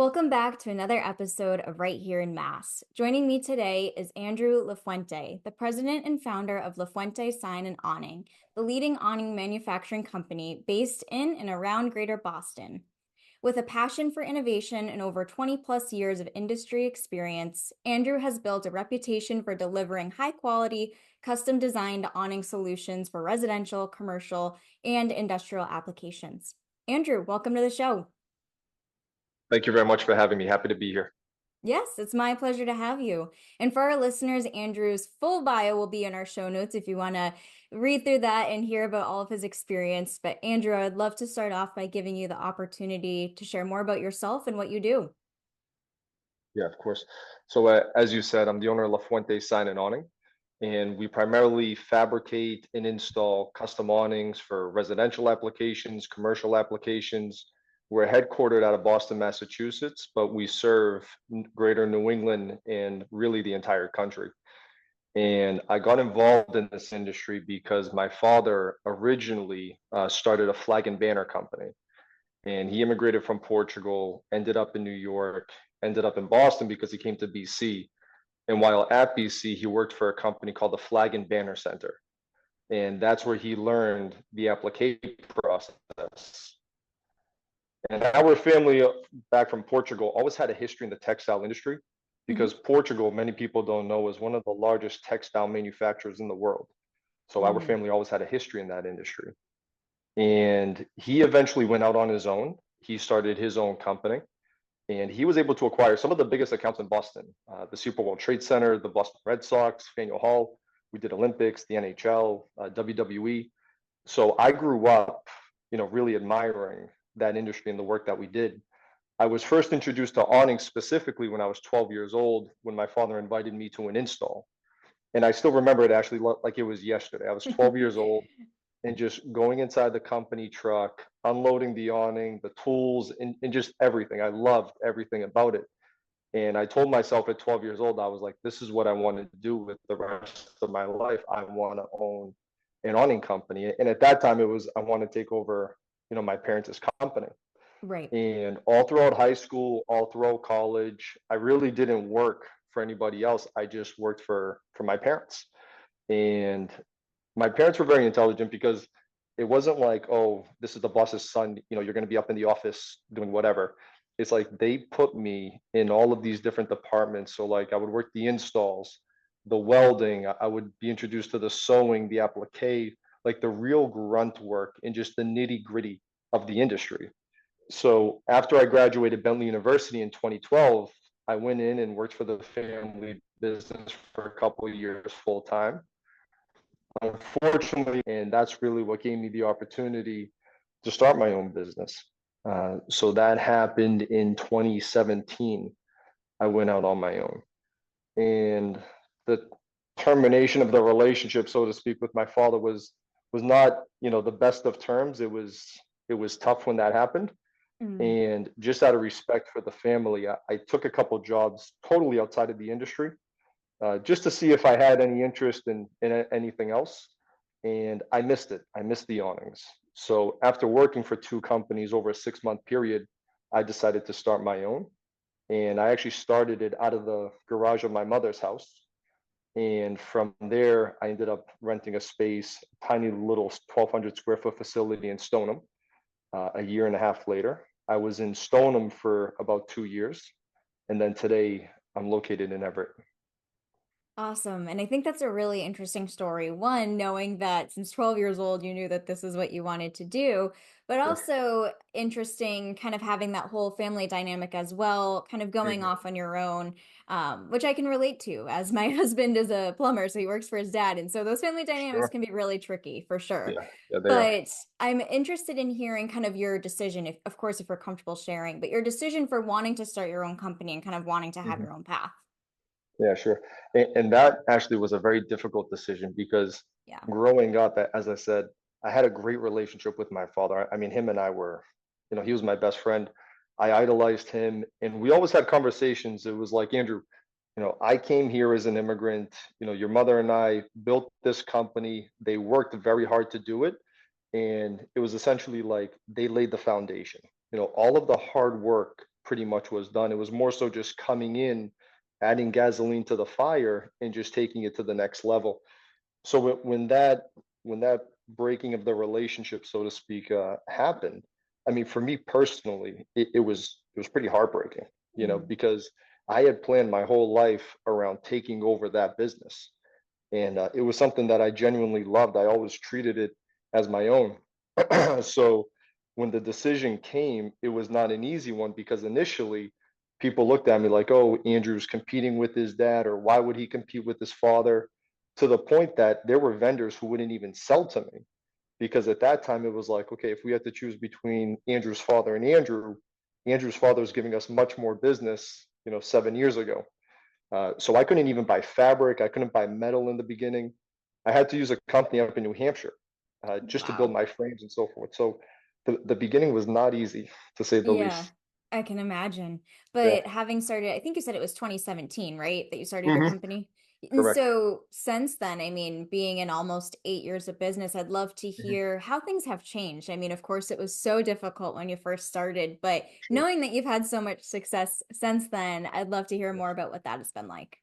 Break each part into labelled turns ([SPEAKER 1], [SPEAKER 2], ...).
[SPEAKER 1] Welcome back to another episode of Right Here in Mass. Joining me today is Andrew Lafuente, the president and founder of Lafuente Sign Awning, the leading awning manufacturing company based in and around Greater Boston. With a passion for innovation and over 20 plus years of industry experience, Andrew has built a reputation for delivering high quality, custom designed awning solutions for residential, commercial, and industrial applications. Andrew, welcome to the show.
[SPEAKER 2] Thank you very much for having me. Happy to be here.
[SPEAKER 1] Yes, it's my pleasure to have you. And for our listeners, Andrew's full bio will be in our show notes if you want to read through that and hear about all of his experience. But Andrew, I'd love to start off by giving you the opportunity to share more about yourself and what you do.
[SPEAKER 2] Yeah, of course. So, as you said, I'm the owner of Lafuente Sign Awning, and we primarily fabricate and install custom awnings for residential applications, commercial applications. We're headquartered out of Boston, Massachusetts, but we serve greater New England and really the entire country. And I got involved in this industry because my father originally started a flag and banner company. And he immigrated from Portugal, ended up in New York, ended up in Boston because he came to BC. And while at BC, he worked for a company called the Flag and Banner Center. And that's where he learned the application process. And our family back from Portugal always had a history in the textile industry because Portugal, many people don't know, is one of the largest textile manufacturers in the world. So our
[SPEAKER 1] Mm-hmm.
[SPEAKER 2] family always had a history in that industry. And he eventually went out on his own. He started his own company, and he was able to acquire some of the biggest accounts in Boston, the Super World Trade Center, the Boston Red Sox, Faneuil Hall. We did Olympics, the NHL, WWE. So I grew up, really admiring that industry and the work that we did. I was first introduced to awning specifically when I was 12 years old, when my father invited me to an install. And I still remember it actually like it was yesterday. I was 12 years old and just going inside the company truck, unloading the awning, the tools, and just everything. I loved everything about it. And I told myself at 12 years old, I was like, this is what I want to do with the rest of my life. I want to own an awning company. And at that time, it was, I want to take over, my parents' company.
[SPEAKER 1] Right.
[SPEAKER 2] And all throughout high school, all throughout college, I really didn't work for anybody else. I just worked for my parents. And my parents were very intelligent because it wasn't like, oh, this is the boss's son, you're going to be up in the office doing whatever. It's like they put me in all of these different departments. So like I would work the installs, the welding, I would be introduced to the sewing, the applique, like the real grunt work and just the nitty gritty of the industry. So after I graduated Bentley University in 2012, I went in and worked for the family business for a couple of years full time. Unfortunately, and that's really what gave me the opportunity to start my own business. So that happened in 2017. I went out on my own, and the termination of the relationship, so to speak, with my father was not, the best of terms. It was tough when that happened,
[SPEAKER 1] Mm.
[SPEAKER 2] and just out of respect for the family, I took a couple jobs totally outside of the industry just to see if I had any interest in anything else. And I missed it. I missed the awnings. So after working for two companies over a 6 month period, I decided to start my own. And I actually started it out of the garage of my mother's house. And from there, I ended up renting a space, a tiny little 1,200 square foot facility in Stoneham. A year and a half later, I was in Stoneham for about 2 years. And then today, I'm located in Everett.
[SPEAKER 1] Awesome. And I think that's a really interesting story. One, knowing that since 12 years old, you knew that this is what you wanted to do, but
[SPEAKER 2] Sure.
[SPEAKER 1] also interesting kind of having that whole family dynamic as well, kind of going
[SPEAKER 2] Mhm.
[SPEAKER 1] off on your own, which I can relate to as my husband is a plumber, so he works for his dad. And so those family dynamics
[SPEAKER 2] Sure.
[SPEAKER 1] can be really tricky for sure.
[SPEAKER 2] Yeah. Yeah, they are.
[SPEAKER 1] But I'm interested in hearing kind of your decision, if, of course, if you're comfortable sharing, but your decision for wanting to start your own company and kind of wanting to have
[SPEAKER 2] Mhm.
[SPEAKER 1] your own path.
[SPEAKER 2] Yeah, sure. And that actually was a very difficult decision because
[SPEAKER 1] Yeah.
[SPEAKER 2] growing up, as I said, I had a great relationship with my father. I mean, him and I were, he was my best friend. I idolized him, and we always had conversations. It was like, Andrew, I came here as an immigrant. Your mother and I built this company. They worked very hard to do it. And it was essentially like they laid the foundation. All of the hard work pretty much was done. It was more so just coming in, adding gasoline to the fire, and just taking it to the next level. So when that breaking of the relationship, so to speak, happened, I mean, for me personally, it was pretty heartbreaking,
[SPEAKER 1] Mm.
[SPEAKER 2] because I had planned my whole life around taking over that business, and it was something that I genuinely loved. I always treated it as my own. So when the decision came, it was not an easy one because initially people looked at me like, "Oh, Andrew's competing with his dad, or why would he compete with his father?" To the point that there were vendors who wouldn't even sell to me because at that time it was like, okay, if we had to choose between Andrew's father and Andrew, Andrew's father was giving us much more business, 7 years ago. So I couldn't even buy fabric. I couldn't buy metal in the beginning. I had to use a company up in New Hampshire just to build
[SPEAKER 1] Wow.
[SPEAKER 2] my frames and so forth. So the beginning was not easy, to say the
[SPEAKER 1] Yeah,
[SPEAKER 2] least.
[SPEAKER 1] I can imagine.
[SPEAKER 2] Yeah.
[SPEAKER 1] But having started, I think you said it was 2017, right? That you started your
[SPEAKER 2] Hmm.
[SPEAKER 1] company. And
[SPEAKER 2] Correct.
[SPEAKER 1] so since then, I mean, being in almost 8 years of business, I'd love to
[SPEAKER 2] Mhm.
[SPEAKER 1] hear how things have changed. I mean, of course, it was so difficult when you first started, but
[SPEAKER 2] Sure.
[SPEAKER 1] knowing that you've had so much success since then, I'd love to hear more about what that has been like.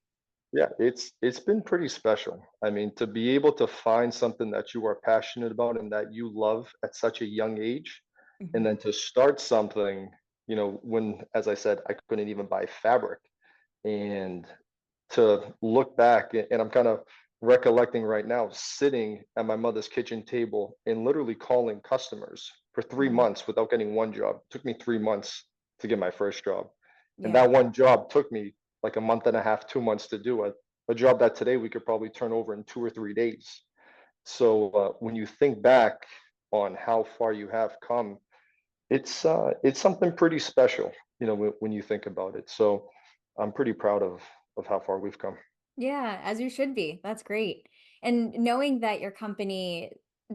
[SPEAKER 2] Yeah, it's been pretty special. I mean, to be able to find something that you are passionate about and that you love at such a young age, and
[SPEAKER 1] Mhm.
[SPEAKER 2] then to start something, when, as I said, I couldn't even buy fabric, and to look back, and I'm kind of recollecting right now, sitting at my mother's kitchen table and literally calling customers for three
[SPEAKER 1] Mhm.
[SPEAKER 2] months without getting one job. It took me 3 months to get my first job. And
[SPEAKER 1] Yeah.
[SPEAKER 2] that one job took me like a month and a half, 2 months to do it. A job that today we could probably turn over in 2 or 3 days. So when you think back on how far you have come, it's something pretty special, when you think about it. So I'm pretty proud of how far we've come.
[SPEAKER 1] Yeah, as you should be. That's great. And knowing that your company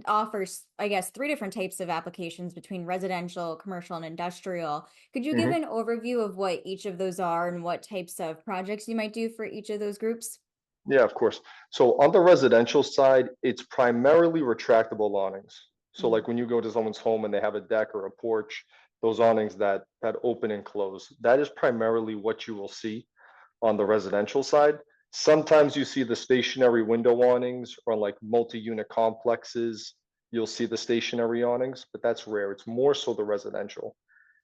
[SPEAKER 1] offers, I guess, three different types of applications between residential, commercial, and industrial, could you give
[SPEAKER 2] Mhm.
[SPEAKER 1] an overview of what each of those are and what types of projects you might do for each of those groups?
[SPEAKER 2] Yeah, of course. So on the residential side, it's primarily retractable awnings. So
[SPEAKER 1] Mm.
[SPEAKER 2] like when you go to someone's home and they have a deck or a porch, those awnings that open and close, that is primarily what you will see on the residential side. Sometimes you see the stationary window awnings or like multi-unit complexes, you'll see the stationary awnings, but that's rare. It's more so the residential.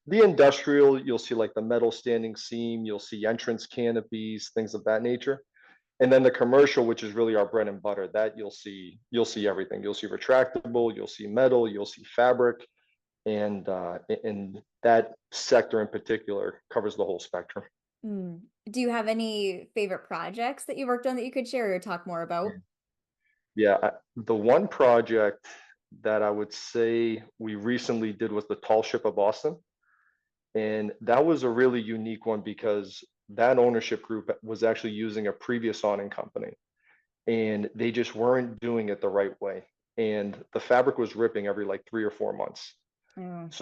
[SPEAKER 2] The industrial, you'll see like the metal standing seam, you'll see entrance canopies, things of that nature. And then the commercial, which is really our bread and butter, that you'll see everything. You'll see retractable, you'll see metal, you'll see fabric, and that sector in particular covers the whole spectrum.
[SPEAKER 1] Mm. Do you have any favorite projects that you worked on that you could share or talk more about?
[SPEAKER 2] Mm. Yeah, the one project that I would say we recently did was the Tall Ship of Boston, and that was a really unique one because that ownership group was actually using a previous awning company, and they just weren't doing it the right way. And the fabric was ripping every like 3 or 4 months.
[SPEAKER 1] Mm.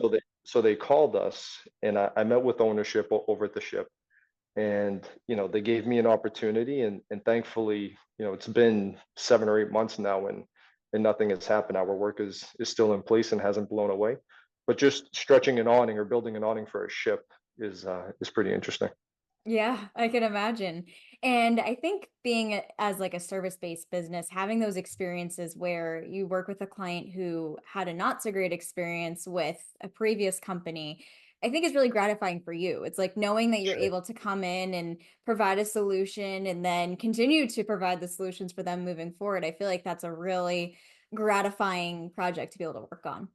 [SPEAKER 2] So they called us, and I met with ownership over at the ship, and they gave me an opportunity, and thankfully, it's been 7 or 8 months now, and nothing has happened. Our work is still in place and hasn't blown away. But just stretching an awning or building an awning for a ship is pretty interesting.
[SPEAKER 1] Yeah, I can imagine. And I think being as like a service-based business, having those experiences where you work with a client who had a not so great experience with a previous company, I think is really gratifying for you. It's like knowing that you're
[SPEAKER 2] Sure.
[SPEAKER 1] able to come in and provide a solution and then continue to provide the solutions for them moving forward. I feel like that's a really gratifying project to be able to work on.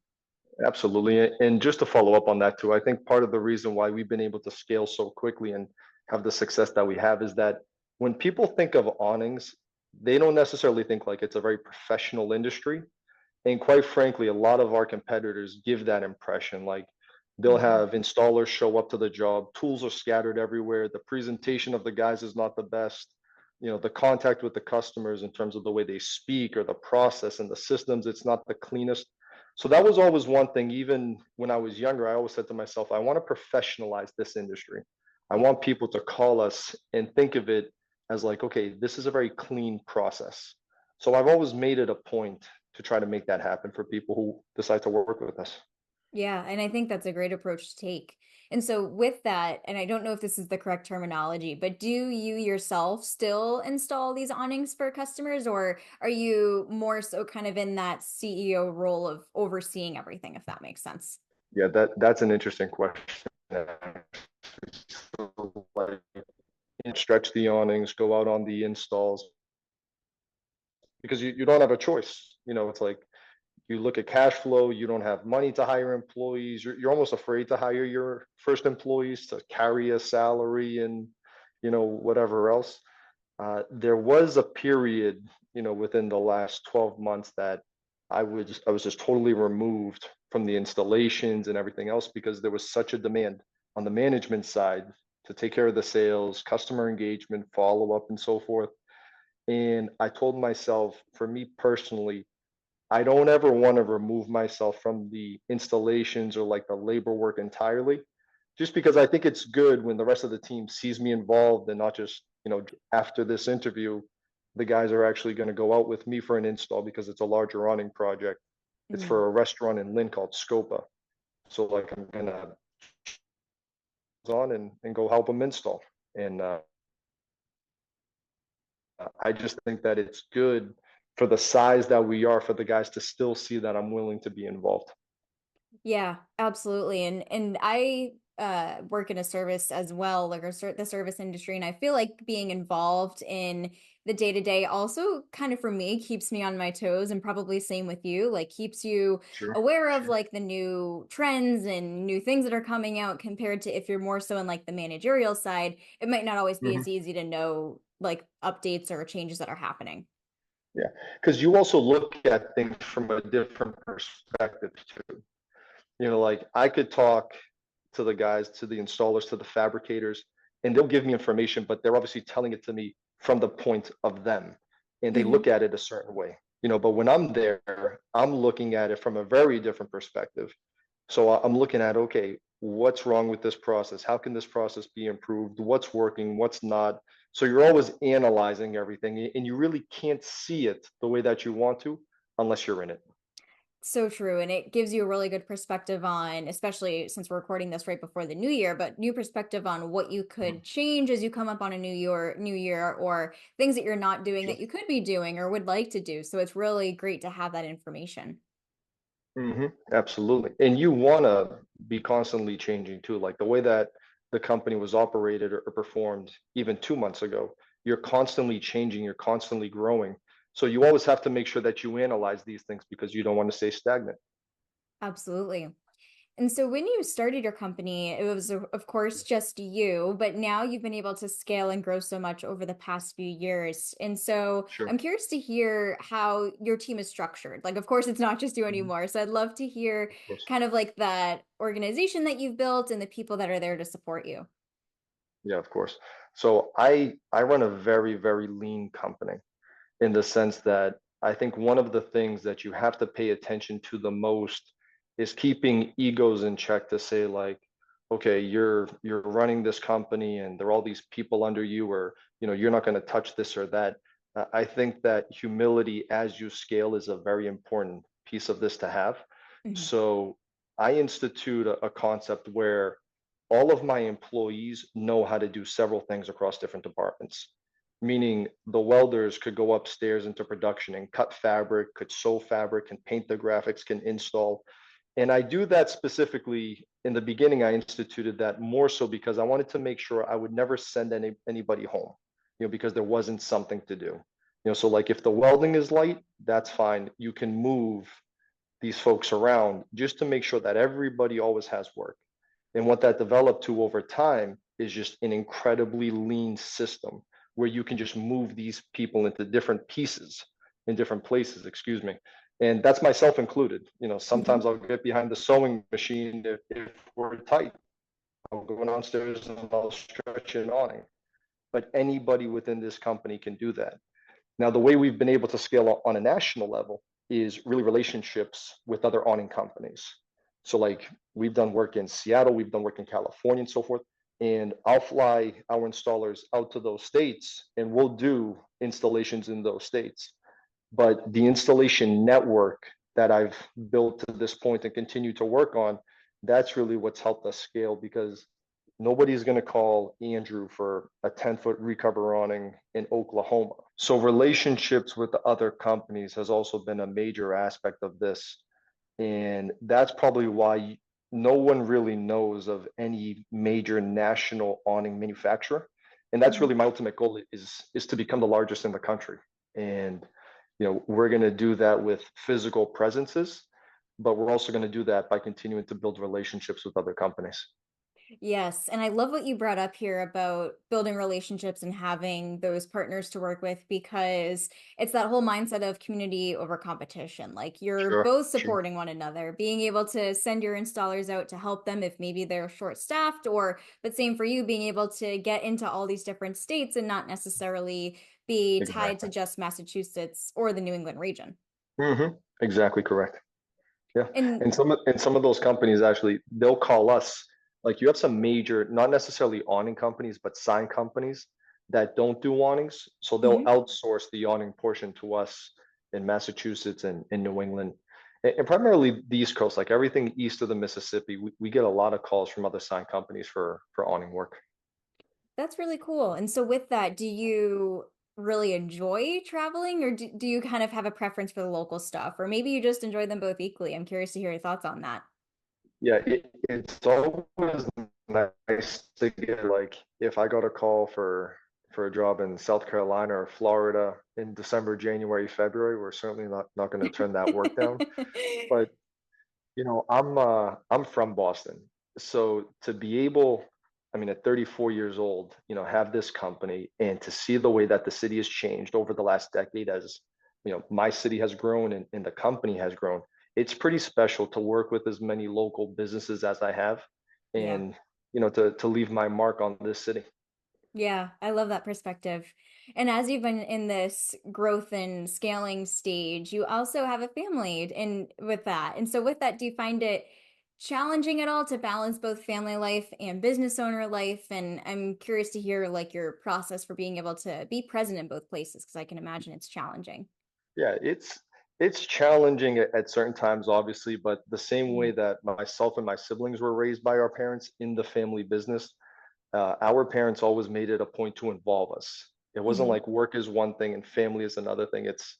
[SPEAKER 2] Absolutely. And just to follow up on that too, I think part of the reason why we've been able to scale so quickly and have the success that we have is that when people think of awnings, they don't necessarily think like it's a very professional industry. And quite frankly, a lot of our competitors give that impression. Like they'll
[SPEAKER 1] Mhm.
[SPEAKER 2] have installers show up to the job, tools are scattered everywhere, the presentation of the guys is not the best. The contact with the customers in terms of the way they speak or the process and the systems, it's not the cleanest. So that was always one thing. Even when I was younger, I always said to myself, I want to professionalize this industry. I
[SPEAKER 1] Yeah.
[SPEAKER 2] want people to call us and think of it as like, okay, this is a very clean process. So I've always made it a point to try to make that happen for people who decide to work with us.
[SPEAKER 1] Yeah, and I think that's a great approach to take. And so with that, and I don't know if this is the correct terminology, but do you yourself still install these awnings for customers, or are you more so kind of in that CEO role of overseeing everything, if that makes sense?
[SPEAKER 2] Yeah, that's an interesting question. So, like, stretch the awnings, go out on the installs because you don't have a choice. It's like you look at cash flow, you don't have money to hire employees. You're almost afraid to hire your first employees to carry a salary and, whatever else. There was a period, within the last 12 months that I was just totally removed from the installations and everything else because there was such a demand on the management side to take care of the sales, customer engagement, follow up, and so forth. And I told myself, for me personally, I don't ever want to remove myself from the installations or like the labor work entirely, just because I think it's good when the rest of the team sees me involved and not just, after this interview, the guys are actually going to go out with me for an install because it's a larger awning project. It's
[SPEAKER 1] Mhm.
[SPEAKER 2] for a restaurant in Lynn called Scopa. So like I'm gonna on and go help them install. And I just think that it's good for the size that we are for the guys to still see that I'm willing to be involved.
[SPEAKER 1] Yeah, absolutely. And I work in a service as well, like the service industry, and I feel like being involved in the day-to-day also kind of for me keeps me on my toes, and probably same with you, like keeps you
[SPEAKER 2] Sure,
[SPEAKER 1] aware of
[SPEAKER 2] sure.
[SPEAKER 1] like the new trends and new things that are coming out compared to if you're more so in like the managerial side, it might not always be
[SPEAKER 2] Hmm.
[SPEAKER 1] as easy to know like updates or changes that are happening.
[SPEAKER 2] Yeah, because you also look at things from a different perspective too. Like I could talk to the guys, to the installers, to the fabricators, and they'll give me information, but they're obviously telling it to me from the point of them, and they
[SPEAKER 1] Hmm.
[SPEAKER 2] look at it a certain way. But when I'm there, I'm looking at it from a very different perspective. So I'm looking at, okay, what's wrong with this process? How can this process be improved? What's working? What's not? So you're always analyzing everything, and you really can't see it the way that you want to unless you're in it.
[SPEAKER 1] So true. And it gives you a really good perspective on, especially since we're recording this right before the new year, but new perspective on what you
[SPEAKER 2] Mhm.
[SPEAKER 1] could change as you come up on a new year, or things that you're not doing
[SPEAKER 2] Sure.
[SPEAKER 1] that you could be doing or would like to do. So it's really great to have that information.
[SPEAKER 2] Absolutely. And you want to be constantly changing too, like the way that the company was operated or performed even 2 months ago. You're constantly changing, you're constantly growing. So you always have to make sure that you analyze these things because you don't want to stay stagnant.
[SPEAKER 1] Absolutely. And so when you started your company, it was of course just you, but now you've been able to scale and grow so much over the past few years. And so
[SPEAKER 2] Sure.
[SPEAKER 1] I'm curious to hear how your team is structured. Like, of course, it's not just you
[SPEAKER 2] Mhm.
[SPEAKER 1] anymore. So I'd love to hear
[SPEAKER 2] Of course.
[SPEAKER 1] kind of like that organization that you've built and the people that are there to support you.
[SPEAKER 2] Yeah, of course. So I run a very, very lean company in the sense that I think one of the things that you have to pay attention to the most is keeping egos in check to say like, okay, you're running this company and there are all these people under you, or you're not going to touch this or that. I think that humility as you scale is a very important piece of this to have.
[SPEAKER 1] Mhm.
[SPEAKER 2] So I institute a concept where all of my employees know how to do several things across different departments, meaning the welders could go upstairs into production and cut fabric, could sew fabric, can paint the graphics, can install. And I do that specifically in the beginning. I instituted that more so because I wanted to make sure I would never send anybody home, because there wasn't something to do. So like if the welding is light, that's fine. You can move these folks around just to make sure that everybody always has work. And what that developed to over time is just an incredibly lean system where you can just move these people into different pieces in different places, excuse me. And that's myself included. Sometimes I'll get behind the sewing machine if we're tight. I'll go downstairs and I'll stretch an awning. But anybody within this company can do that. Now, the way we've been able to scale on a national level is really relationships with other awning companies. So, like, we've done work in Seattle, we've done work in California, and so forth. And I'll fly our installers out to those states and we'll do installations in those states. But the installation network that I've built to this point and continue to work on, that's really what's helped us scale, because nobody's going to call Andrew for a 10-foot recover awning in Oklahoma. So relationships with the other companies has also been a major aspect of this. And that's probably why no one really knows of any major national awning manufacturer. And that's
[SPEAKER 1] Mhm.
[SPEAKER 2] really my ultimate goal, is to become the largest in the country. And we're going to do that with physical presences, but we're also going to do that by continuing to build relationships with other companies.
[SPEAKER 1] Yes, and I love what you brought up here about building relationships and having those partners to work with because it's that whole mindset of community over competition. Like you're
[SPEAKER 2] Sure,
[SPEAKER 1] both
[SPEAKER 2] sure.
[SPEAKER 1] supporting one another, being able to send your installers out to help them if maybe they're short-staffed or but same for you being able to get into all these different states and not necessarily be tied to
[SPEAKER 2] Exactly.
[SPEAKER 1] just Massachusetts or the New England region.
[SPEAKER 2] Exactly correct. Yeah.
[SPEAKER 1] And
[SPEAKER 2] And some of those companies, actually, they'll call us. Like, you have some major, not necessarily awning companies, but sign companies that don't do awnings. So they'll
[SPEAKER 1] Mhm.
[SPEAKER 2] outsource the awning portion to us in Massachusetts and in New England. And primarily the East Coast, like everything east of the Mississippi, we get a lot of calls from other sign companies for awning work.
[SPEAKER 1] That's really cool. And so with that, do you really enjoy traveling or do you kind of have a preference for the local stuff? Or maybe you just enjoy them both equally. I'm curious to hear your thoughts on that.
[SPEAKER 2] Yeah, it's always nice to get, like, if I got a call for a job in South Carolina or Florida in December, January, February, we're certainly not going to turn that work down. But I'm from Boston, so to be able, I mean, at 34 years old, have this company and to see the way that the city has changed over the last decade, as my city has grown and the company has grown. It's pretty special to work with as many local businesses as I have,
[SPEAKER 1] Yeah.
[SPEAKER 2] and to leave my mark on this city.
[SPEAKER 1] Yeah, I love that perspective. And as you've been in this growth and scaling stage, you also have a family and with that. And so with that, do you find it challenging at all to balance both family life and business owner life? And I'm curious to hear like your process for being able to be present in both places because I can imagine it's challenging.
[SPEAKER 2] Yeah, it's challenging at certain times, obviously, but the same way
[SPEAKER 1] Mhm.
[SPEAKER 2] that myself and my siblings were raised by our parents in the family business, our parents always made it a point to involve us. It wasn't
[SPEAKER 1] Mhm.
[SPEAKER 2] like work is one thing and family is another thing. It's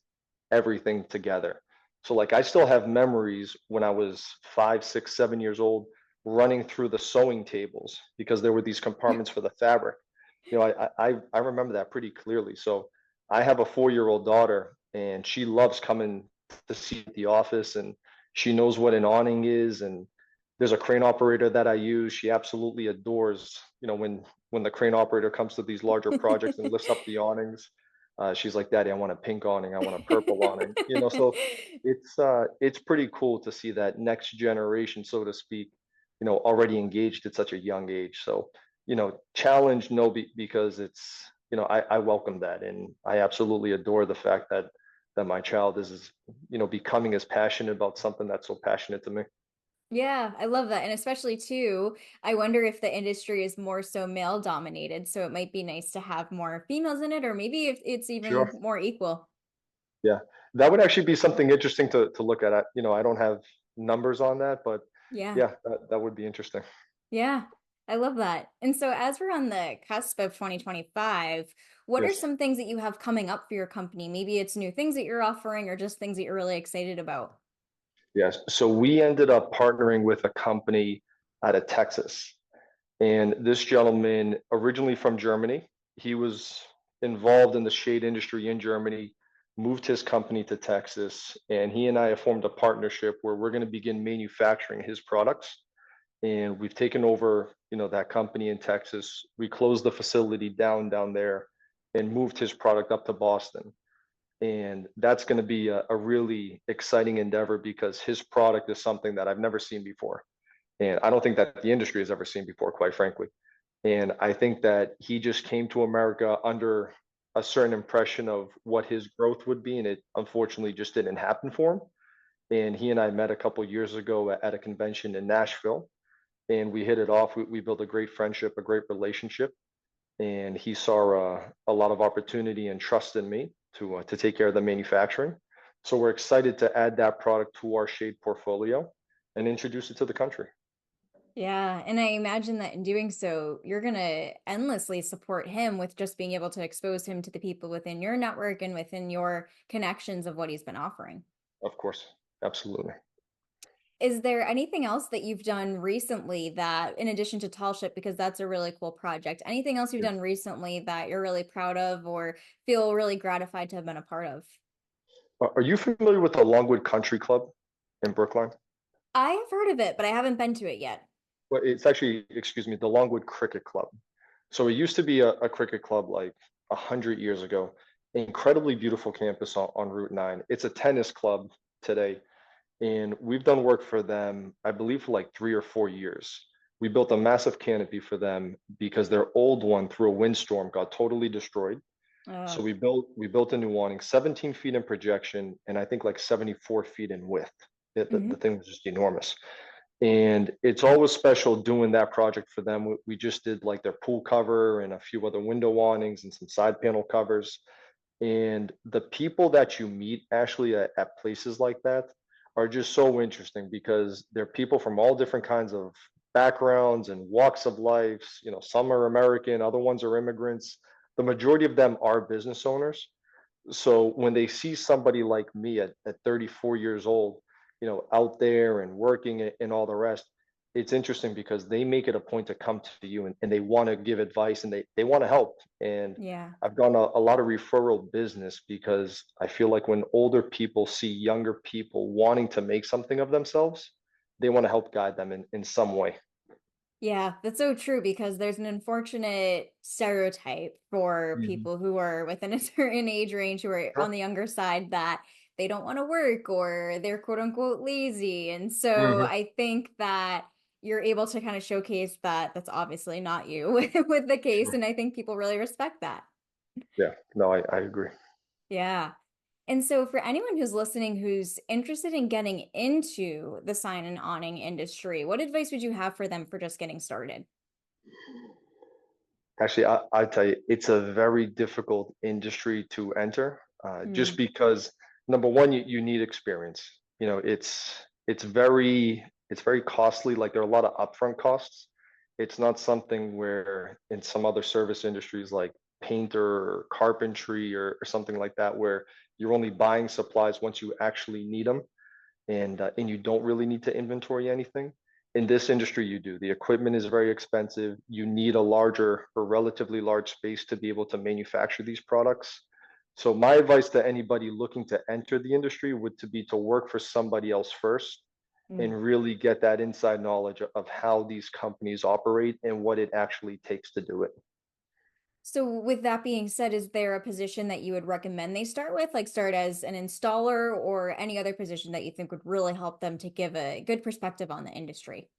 [SPEAKER 2] everything together. So, like, I still have memories when I was 5, 6, 7 years old, running through the sewing tables because there were these compartments for the fabric. I remember that pretty clearly. So I have a 4-year-old daughter, and she loves coming to see the office, and she knows what an awning is, and there's a crane operator that I use. She absolutely adores, when the crane operator comes to these larger projects and lifts up the awnings. She's like, "Daddy, I want a pink awning. I want a purple awning." So it's pretty cool to see that next generation, so to speak, already engaged at such a young age. So, challenge, no, because I welcome that, and I absolutely adore the fact that my child is becoming as passionate about something that's so passionate to me.
[SPEAKER 1] Yeah, I love that. And especially too, I wonder if the industry is more so male dominated. So it might be nice to have more females in it, or maybe if it's even
[SPEAKER 2] Sure.
[SPEAKER 1] more equal.
[SPEAKER 2] Yeah, that would actually be something interesting to look at. I don't have numbers on that, but
[SPEAKER 1] Yeah.
[SPEAKER 2] yeah, that would be interesting.
[SPEAKER 1] Yeah. I love that. And so as we're on the cusp of 2025, what are
[SPEAKER 2] Yes.
[SPEAKER 1] some things that you have coming up for your company? Maybe it's new things that you're offering or just things that you're really excited about.
[SPEAKER 2] Yes. So we ended up partnering with a company out of Texas. And this gentleman, originally from Germany, he was involved in the shade industry in Germany, moved his company to Texas, and he and I have formed a partnership where we're going to begin manufacturing his products. And we've taken over, that company in Texas. We closed the facility down there and moved his product up to Boston. And that's going to be a really exciting endeavor because his product is something that I've never seen before. And I don't think that the industry has ever seen before, quite frankly. And I think that he just came to America under a certain impression of what his growth would be, and it unfortunately just didn't happen for him. And he and I met a couple years ago at a convention in Nashville, and we hit it off. We built a great friendship, a great relationship, and he saw a lot of opportunity and trust in me to take care of the manufacturing. So we're excited to add that product to our shade portfolio and introduce it to the country.
[SPEAKER 1] Yeah, and I imagine that in doing so, you're gonna endlessly support him with just being able to expose him to the people within your network and within your connections of what he's been offering.
[SPEAKER 2] Of course, absolutely.
[SPEAKER 1] Is there anything else that you've done recently that, in addition to Tall Ship, because that's a really cool project, anything else you've
[SPEAKER 2] Yeah.
[SPEAKER 1] done recently that you're really proud of or feel really gratified to have been a part of?
[SPEAKER 2] Are you familiar with the Longwood Country Club in Brookline?
[SPEAKER 1] I have heard of it, but I haven't been to it yet.
[SPEAKER 2] Well, it's actually, excuse me, the Longwood Cricket Club. So it used to be a cricket club like 100 years ago. Incredibly beautiful campus on Route 9. It's a tennis club today, and we've done work for them, I believe, for like 3 or 4 years. We built a massive canopy for them because their old one, through a windstorm, got totally destroyed. So
[SPEAKER 1] Uh,
[SPEAKER 2] we built a new awning, 17 feet in projection, and I think like 74 feet in width. The
[SPEAKER 1] mhm.
[SPEAKER 2] thing was just enormous. And it's always special doing that project for them. We just did like their pool cover and a few other window awnings and some side panel covers. And the people that you meet, Ashley, at places like that are just so interesting because they're people from all different kinds of backgrounds and walks of life. You know, some are American, other ones are immigrants. The majority of them are business owners. So when they see somebody like me at 34 years old, out there and working and all the rest, it's interesting because they make it a point to come to you and they want to give advice and they want to help. And
[SPEAKER 1] Yeah.
[SPEAKER 2] I've done a lot of referral business because I feel like when older people see younger people wanting to make something of themselves, they want to help guide them in some way.
[SPEAKER 1] Yeah, that's so true because there's an unfortunate stereotype for
[SPEAKER 2] Mhm.
[SPEAKER 1] people who are within a certain age range who are on
[SPEAKER 2] Sure.
[SPEAKER 1] the younger side that they don't want to work or they're quote unquote lazy. And so
[SPEAKER 2] Mhm.
[SPEAKER 1] I think that you're able to kind of showcase that that's obviously not you with the case.
[SPEAKER 2] Sure.
[SPEAKER 1] And I think people really respect that.
[SPEAKER 2] Yeah, no, I agree.
[SPEAKER 1] Yeah. And so, for anyone who's listening who's interested in getting into the sign and awning industry, what advice would you have for them for just getting started?
[SPEAKER 2] Actually, I tell you, it's a very difficult industry to enter, just
[SPEAKER 1] Mm,
[SPEAKER 2] because number one, you need experience. It's very costly. Like there are a lot of upfront costs. It's not something where in some other service industries like painter or carpentry or something like that, where you're only buying supplies once you actually need them and you don't really need to inventory anything. In this industry, you do. The equipment is very expensive. You need a larger or relatively large space to be able to manufacture these products. So my advice to anybody looking to enter the industry would to be to work for somebody else first
[SPEAKER 1] mm.
[SPEAKER 2] and really get that inside knowledge of how these companies operate and what it actually takes to do it.
[SPEAKER 1] So, with that being said, is there a position that you would recommend they start with, like start as an installer or any other position that you think would really help them to give a good perspective on the industry?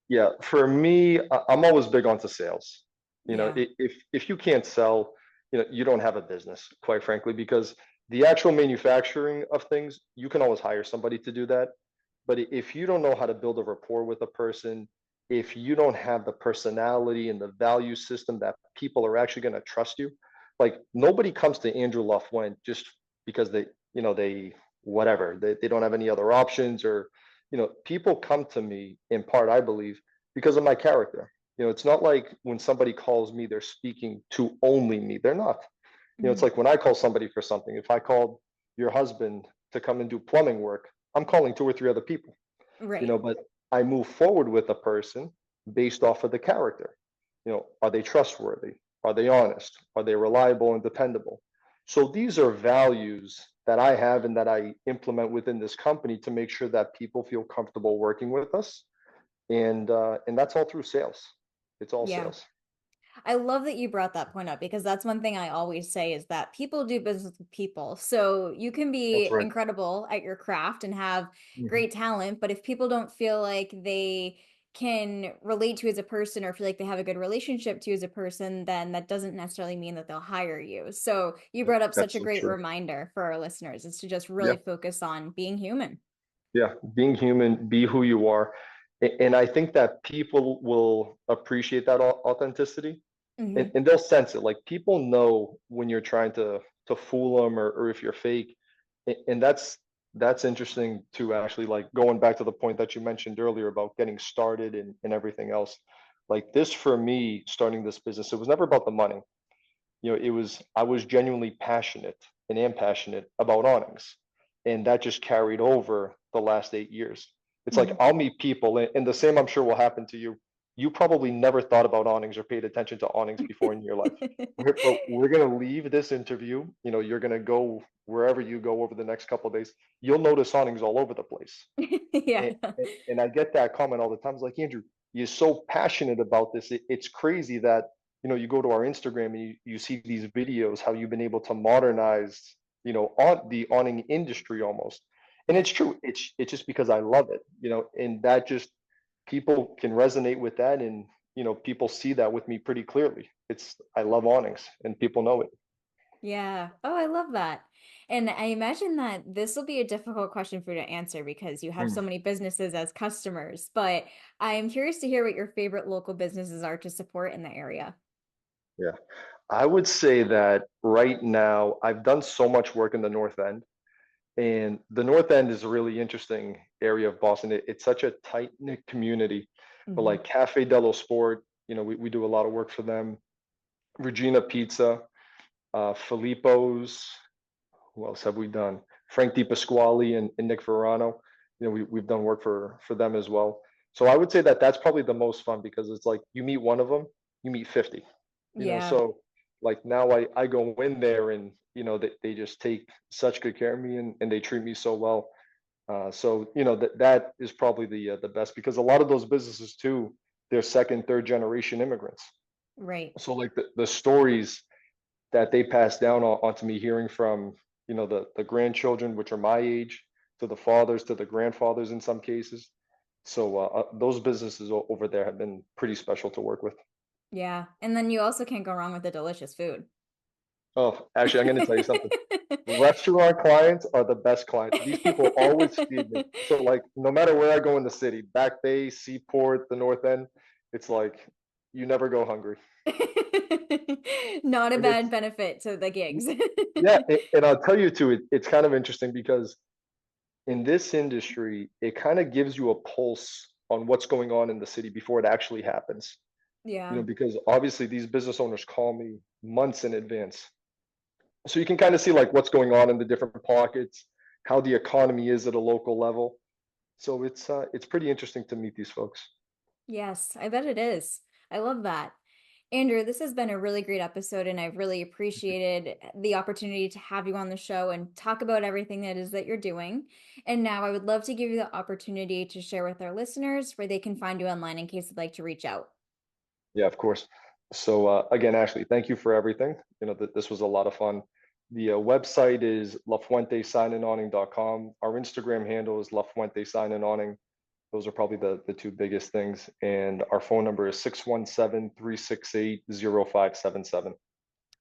[SPEAKER 2] Yeah, for me, I'm always big onto sales.
[SPEAKER 1] Yeah.
[SPEAKER 2] If you can't sell, you don't have a business, quite frankly, because the actual manufacturing of things, you can always hire somebody to do that. But if you don't know how to build a rapport with a person, if you don't have the personality and the value system that people are actually going to trust you, like nobody comes to Andrew Lafuente just because they whatever, they don't have any other options or people come to me in part, I believe, because of my character. It's not like when somebody calls me, they're speaking to only me. They're not. It's
[SPEAKER 1] Mhm.
[SPEAKER 2] like when I call somebody for something, if I called your husband to come and do plumbing work, I'm calling two or three other people,
[SPEAKER 1] Right.
[SPEAKER 2] but I move forward with a person based off of the character. Are they trustworthy? Are they honest? Are they reliable and dependable? So these are values that I have and that I implement within this company to make sure that people feel comfortable working with us. And that's all through sales. It's all
[SPEAKER 1] Yeah.
[SPEAKER 2] sales.
[SPEAKER 1] I love that you brought that point up because that's one thing I always say is that people do business with people. So you can
[SPEAKER 2] That's
[SPEAKER 1] be
[SPEAKER 2] right.
[SPEAKER 1] incredible at your craft and have
[SPEAKER 2] Mhm.
[SPEAKER 1] great talent, but if people don't feel like they can relate to you as a person or feel like they have a good relationship to you as a person, then that doesn't necessarily mean that they'll hire you. So you brought up such
[SPEAKER 2] That's
[SPEAKER 1] a
[SPEAKER 2] so
[SPEAKER 1] great
[SPEAKER 2] true.
[SPEAKER 1] reminder for our listeners is to just
[SPEAKER 2] Yeah.
[SPEAKER 1] really focus on being human.
[SPEAKER 2] Yeah. Being human, be who you are. And I think that people will appreciate that authenticity and,
[SPEAKER 1] Hmm.
[SPEAKER 2] and they'll sense it. Like people know when you're trying to fool them or if you're fake. And that's that's interesting too, actually, like going back to the point that you mentioned earlier about getting started and everything else. Like this for me, starting this business, it was never about the money. It was I was genuinely passionate and am passionate about awnings. And that just carried over the last 8 years. It's like
[SPEAKER 1] Mhm.
[SPEAKER 2] I'll meet people, and the same I'm sure will happen to you. You probably never thought about awnings or paid attention to awnings before in your life. But we're gonna leave this interview. You're gonna go wherever you go over the next couple of days. You'll notice awnings all over the place.
[SPEAKER 1] Yeah.
[SPEAKER 2] And I get that comment all the time. It's like, Andrew, you're so passionate about this. It's crazy that, you go to our Instagram and you see these videos, how you've been able to modernize, on the awning industry almost. And
[SPEAKER 1] Yeah.
[SPEAKER 2] it's true. It's just because I love it, and that just people can resonate with that. And, people see that with me pretty clearly. I love awnings and people know it.
[SPEAKER 1] Yeah. Oh, I love that. And I imagine that this will be a difficult question for you to answer because you have
[SPEAKER 2] Mm,
[SPEAKER 1] so many businesses as customers, but I'm curious to hear what your favorite local businesses are to support in the area.
[SPEAKER 2] yeah. I would say that right now I've done so much work in the North End. And the North End is a really interesting area of Boston. It's such a tight knit community. But
[SPEAKER 1] Mhm.
[SPEAKER 2] like Cafe dello Sport, we do a lot of work for them. Regina Pizza, Filippo's. Who else have we done? Frank Di Pasquale and Nick Verano. We've done work for them as well. So I would say that that's probably the most fun because it's like you meet one of them, you meet 50.
[SPEAKER 1] Yeah.
[SPEAKER 2] So like now I go in there and they just take such good care of me and they treat me so well. So that is probably the best because a lot of those businesses too, they're second, third generation immigrants.
[SPEAKER 1] Right.
[SPEAKER 2] So like the stories that they pass down onto me, hearing from the grandchildren, which are my age, to the fathers, to the grandfathers in some cases. So those businesses over there have been pretty special to work with.
[SPEAKER 1] Yeah. And then you also can't go wrong with the delicious food.
[SPEAKER 2] Oh, actually, I'm going to tell you something. Restaurant clients are the best clients. These people always feed me. So like no matter where I go in the city, Back Bay, Seaport, the North End, it's like you never go hungry.
[SPEAKER 1] Not a
[SPEAKER 2] And
[SPEAKER 1] bad
[SPEAKER 2] it's
[SPEAKER 1] benefit to the gigs.
[SPEAKER 2] yeah, and I'll tell you too, it's kind of interesting because in this industry, it kind of gives you a pulse on what's going on in the city before it actually happens.
[SPEAKER 1] Yeah.
[SPEAKER 2] Because obviously these business owners call me months in advance. So you can kind of see like what's going on in the different pockets, how the economy is at a local level. So it's pretty interesting to meet these folks.
[SPEAKER 1] Yes, I bet it is. I love that. Andrew, this has been a really great episode, and I've really appreciated the opportunity to have you on the show and talk about everything that is that you're doing. And now I would love to give you the opportunity to share with our listeners where they can find you online in case they'd like to reach out.
[SPEAKER 2] Yeah, of course. So again, Ashley, thank you for everything. This was a lot of fun. The website is lafuentesign.awning.com. Our Instagram handle is lafuentesign. Those are probably the two biggest things. And our phone number is 617-368-0577.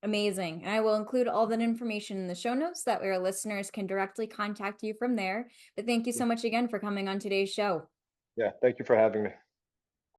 [SPEAKER 1] Amazing. And I will include all that information in the show notes. That way our listeners can directly contact you from there. But thank you so much again for coming on today's show.
[SPEAKER 2] Yeah, thank you for having me.